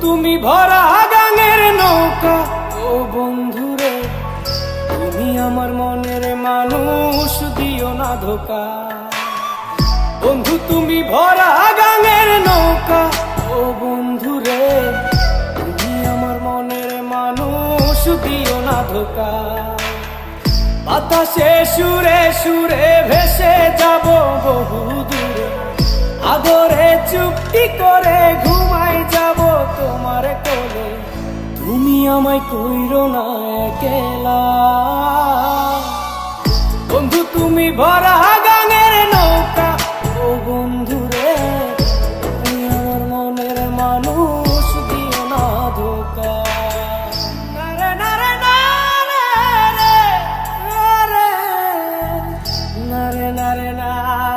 তুমি ভরা গাঙের নৌকা, ও বন্ধুরে তুমি আমার মনের মানুষ, দিও না ধোকা। বন্ধু তুমি ভরা গাঙের নৌকা, ও বন্ধুরে তুমি আমার মনের মানুষ, দিও না ধোকা। বাতাসে সুরে সুরে ভেসে যাব বহু দূরে, আদরে চুপটি করে ঘুমাই যাব তোমার কোলে। তুমি আমায় কইরো না একলা, বন্ধু তুমি ভরা গাঙের নৌকা, ও বন্ধুরে তুমি আমার মনের মানুষ, দিও না ধোকা। নারে নারে নারে নারে নারে নারে নারে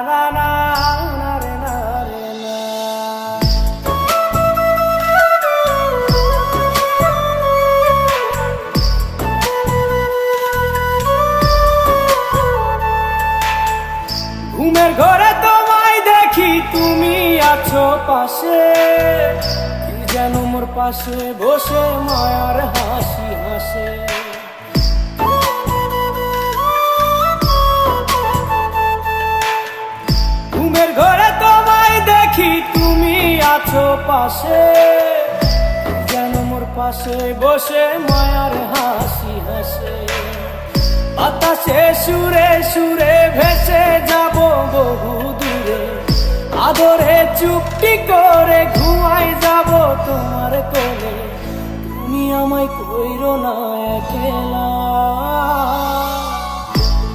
নারে নারে না। ঘুমের ঘরে তোমায় দেখি তুমি আছো পাশে, কি যেন মোর পাশে বসে মায়ার হাসি হাসে। ঘুমের ঘরে তোমায় দেখি তুমি আছো পাশে, কি যেন মোর পাশে বসে মায়ার হাসি হাসে। বাতাসে সুরে সুরে ভেসে যাব বহু দূরে, আদরে চুপটি করে ঘুমাই যাব তোমার কোলে। তুমি আমায় কইরো না একলা,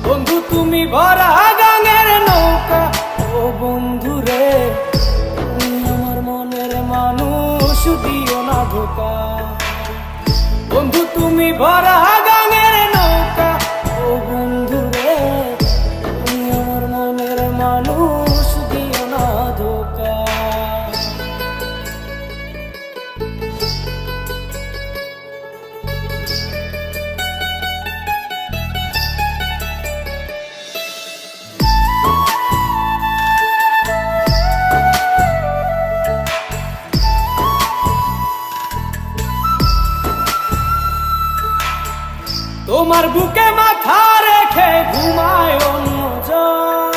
বন্ধু তুমি ভরা গাঙের নৌকা, ও বন্ধুরে তুমি আমার মনের মানুষ, দিও না ধোকা। বন্ধু তুমি ভরা গাঙের নৌকা, ও বন্ধুরে তুমি আমার মনের মানুষ, দিও না ধোকা। তোমার বুকে মাথা রেখে ঘুমায় অন্যজন,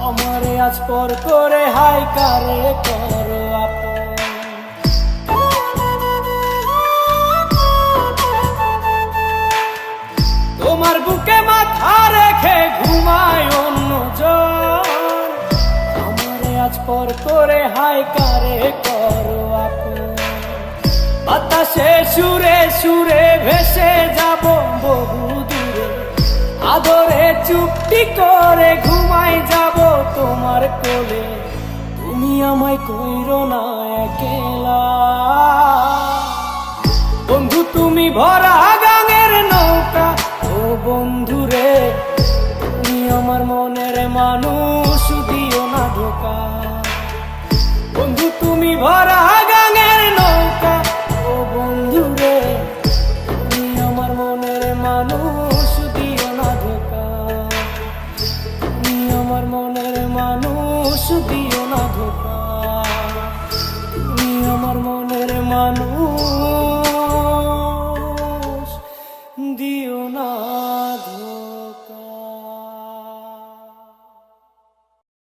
আমারে আজ পর করে হাই কারে করো আপন। তোমার বুকে মাথা রেখে ঘুমায় অন্যজন, আমারে আজ পর করে হাই কারে করো আপন। বাতাসে সুরে সুরে ভেসে যাব বহু দূরে, আদরে চুপটি করে ঘুমাই যাব তোমার কোলে। তুমি আমায় কইরো না একলা, বন্ধু তুমি ভরা গাঙের নৌকা, ও বন্ধুরে তুমি আমার মনের মানুষ, দিও না ধোকা। বন্ধু তুমি ভরা গাঙের নৌকা, ও বন্ধুরে তুমি আমার মনের মানুষ, দিও না ধোকা। তুমি আমার মনের মানুষ, দিও না ধোকা। তুমি আমার মনের মানুষ।